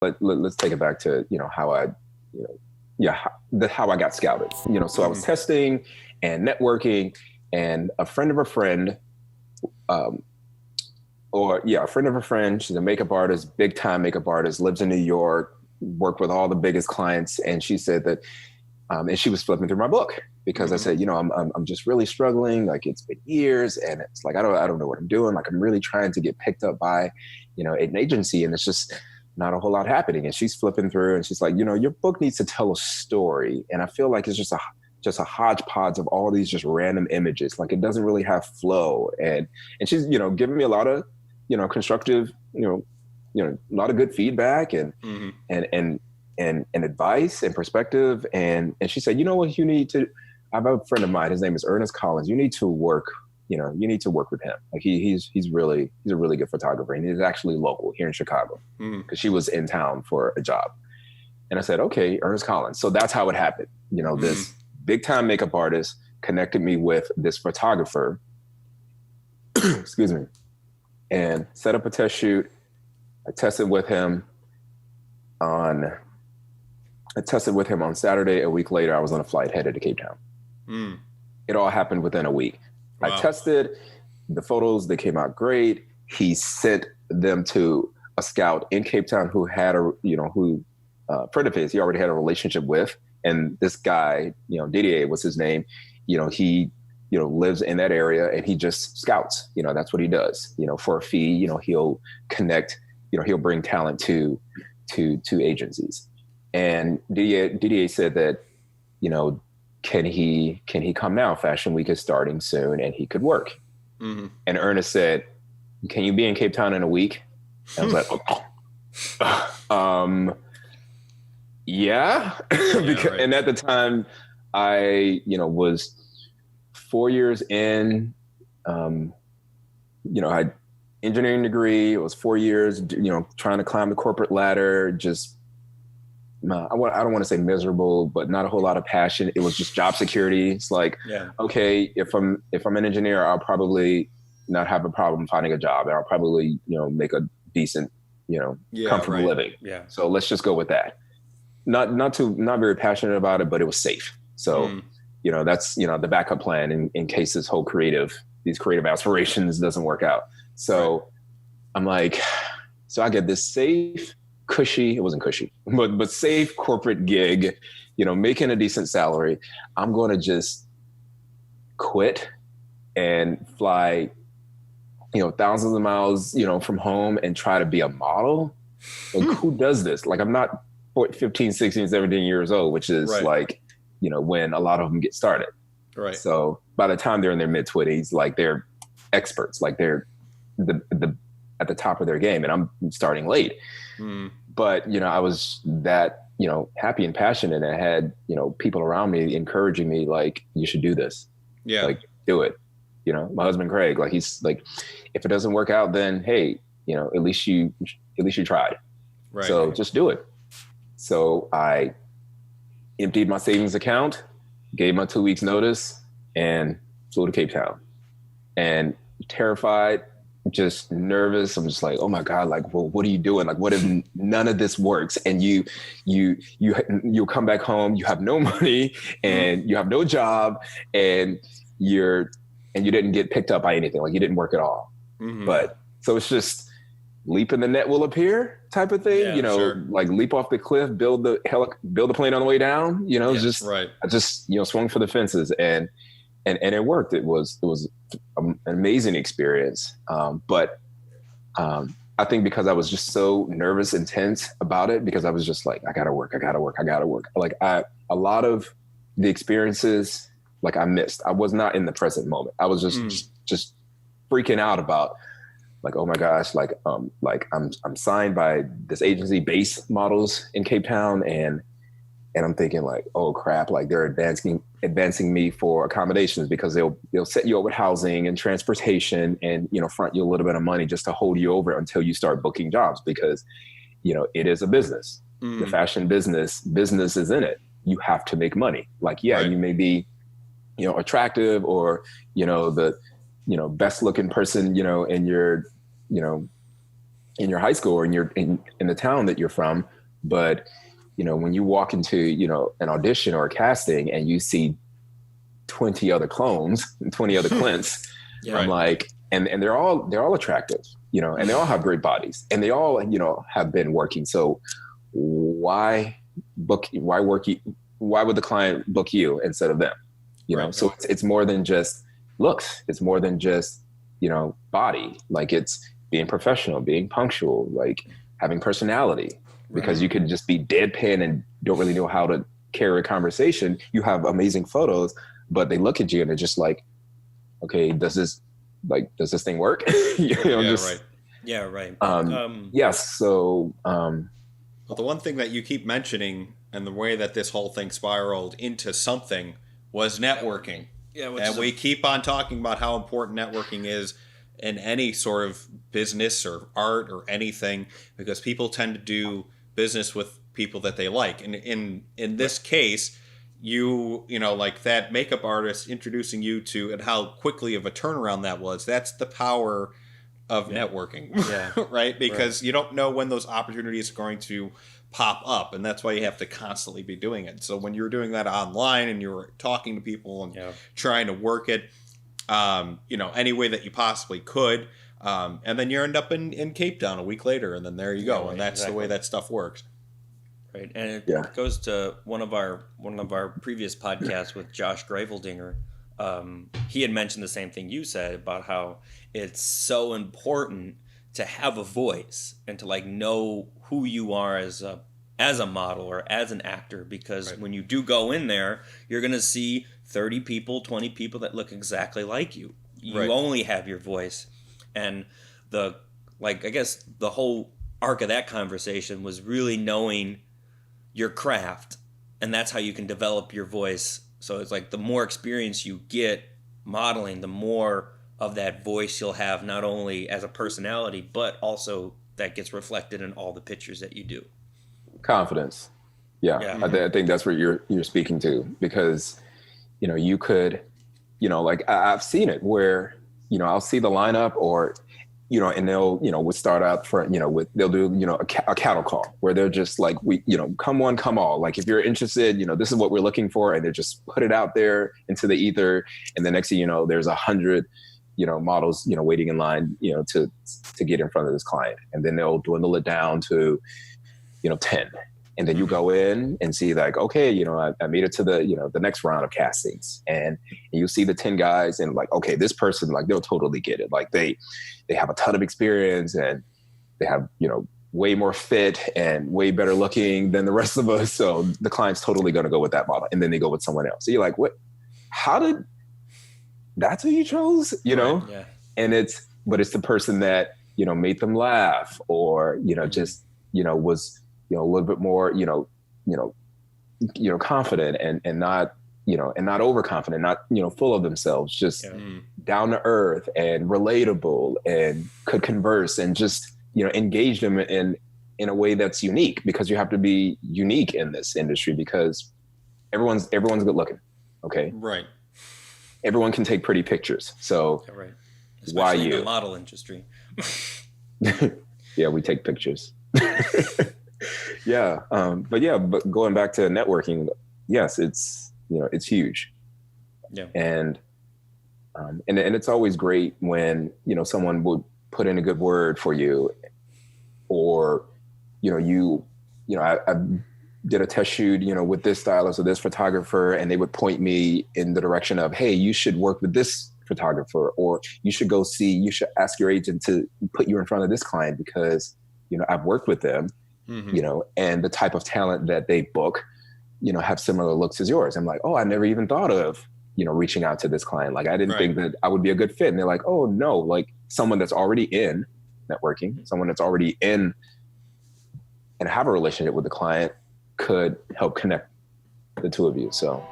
let's take it back to, how I, you know, yeah, how I got scouted, so I was testing and networking, and a friend of a friend, um, a friend of a friend, she's a makeup artist, big time makeup artist, lives in New York, worked with all the biggest clients. And she said that, and she was flipping through my book because I said, I'm just really struggling. Like, it's been years, and it's like, I don't know what I'm doing. Like, I'm really trying to get picked up by, an agency, and it's just not a whole lot happening. And she's flipping through, and she's like, your book needs to tell a story. And I feel like it's just a hodgepodge of all these just random images. Like, it doesn't really have flow. And she's, giving me a lot of, constructive, a lot of good feedback and advice and perspective. And she said, what you need to, I have a friend of mine, his name is Ernest Collins. You need to work with him. Like, he's a really good photographer, and he's actually local here in Chicago, because she was in town for a job. And I said, okay, Ernest Collins. So that's how it happened. This big time makeup artist connected me with this photographer, excuse me, and set up a test shoot. I tested with him on Saturday. A week later, I was on a flight headed to Cape Town. It all happened within a week. Wow. I tested the photos. They came out great. He sent them to a scout in Cape Town who had friend of his, he already had a relationship with. And this guy, Didier was his name. He, lives in that area, and he just scouts. That's what he does. For a fee, he'll connect. He'll bring talent to agencies. And Didier said that, can he come now? Fashion Week is starting soon, and he could work. And Ernest said, can you be in Cape Town in a week? And I was like, yeah. Right. And at the time, I, was 4 years in, I had engineering degree. It was 4 years, trying to climb the corporate ladder. Just, I don't want to say miserable, but not a whole lot of passion. It was just job security. It's like, okay, if I'm an engineer, I'll probably not have a problem finding a job, and I'll probably, make a decent, comfortable living. Yeah. So let's just go with that. Not very passionate about it, but it was safe. So, that's, the backup plan in case these creative aspirations doesn't work out. So I'm like, so I get this safe, cushy, it wasn't cushy, but safe corporate gig, making a decent salary. I'm going to just quit and fly, thousands of miles, from home and try to be a model. Like, who does this? Like, I'm not 15, 16, 17 years old, which is like, when a lot of them get started. Right. So by the time they're in their mid-20s, like, they're experts, like they're at the top of their game, and I'm starting late. But, I was that, happy and passionate, and I had, people around me encouraging me, like, you should do this. Yeah. Like, do it. My husband, Craig, like, he's like, if it doesn't work out, then, hey, at least you tried. Right. So just do it. So I emptied my savings account, gave my 2 weeks notice, and flew to Cape Town. And terrified, just nervous. I'm just like, oh my God, like, well, what are you doing? Like, what if none of this works? And you come back home, you have no money, and you have no job, and you didn't get picked up by anything. Like, you didn't work at all. But so it's just leap in the net will appear type of thing, like leap off the cliff, build the plane on the way down, I just, swung for the fences, and it worked. It was an amazing experience. But I think because I was just so nervous and tense about it, because I was just like, I gotta work. Like, a lot of the experiences, like, I missed. I was not in the present moment. I was just freaking out about, like, oh my gosh, like I'm signed by this agency, Base Models in Cape Town, and I'm thinking, like, oh crap, like, they're advancing me for accommodations, because they'll set you up with housing and transportation, and front you a little bit of money just to hold you over until you start booking jobs, because it is a business. The fashion business is in it. You have to make money. Like, you may be attractive, or the best looking person in your in your high school or in the town that you're from. But, when you walk into, an audition or a casting and you see 20 other clones, 20 other Clints, I'm like, and they're all attractive, and they all have great bodies and they all, have been working. So why would the client book you instead of them? So it's more than just looks. It's more than just, body. Like, it's being professional, being punctual, like having personality, because you could just be deadpan and don't really know how to carry a conversation. You have amazing photos, but they look at you and they're just like, okay, does this thing work? Right. Yes. So, well, the one thing that you keep mentioning and the way that this whole thing spiraled into something was networking. Yeah. And we keep on talking about how important networking is in any sort of business or art or anything, because people tend to do business with people that they like. And in this case, like that makeup artist introducing you to, and how quickly of a turnaround that was, that's the power of networking. Right? Because you don't know when those opportunities are going to pop up, and that's why you have to constantly be doing it. So when you're doing that online and you're talking to people and trying to work it, any way that you possibly could, and then you end up in Cape Town a week later, and then there you go, and that's the way that stuff works. Right, and it goes to one of our previous podcasts with Josh Graveldinger. He had mentioned the same thing you said about how it's so important to have a voice and to like know who you are as a model or as an actor, because when you do go in there, you're gonna see 30 people, 20 people that look exactly like you. You only have your voice. And I guess the whole arc of that conversation was really knowing your craft, and that's how you can develop your voice. So it's like the more experience you get modeling, the more of that voice you'll have, not only as a personality, but also that gets reflected in all the pictures that you do. Confidence. I think that's what you're speaking to, because you could, like I've seen it where, I'll see the lineup or, and they'll, would start out for, they'll do, a cattle call where they're just like, come one, come all. Like, if you're interested, this is what we're looking for. And they just put it out there into the ether. And the next thing you know, there's 100, models, waiting in line, to get in front of this client. And then they'll dwindle it down to, 10. And then you go in and see like, okay, I made it to the, the next round of castings, and you see the 10 guys and like, okay, this person, like, they'll totally get it. Like they have a ton of experience and they have, way more fit and way better looking than the rest of us. So the client's totally going to go with that model. And then they go with someone else. So you're like, that's who you chose, Yeah. And it's the person that, made them laugh or, just, was, a little bit more, confident and not, and not overconfident, not, full of themselves, just down to earth and relatable and could converse and just, engage them in a way that's unique, because you have to be unique in this industry because everyone's good looking. Okay. Right. Everyone can take pretty pictures. So Especially why in you? the model industry. Yeah, we take pictures. But going back to networking, yes, it's it's huge. Yeah. And it's always great when someone would put in a good word for you, or I did a test shoot with this stylist or this photographer, and they would point me in the direction of, hey, you should work with this photographer, or you should ask your agent to put you in front of this client because I've worked with them. And the type of talent that they book, have similar looks as yours. I'm like, oh, I never even thought of, reaching out to this client. Like, I didn't think that I would be a good fit. And they're like, oh no, like someone that's already in networking, someone that's already in and have a relationship with the client could help connect the two of you. So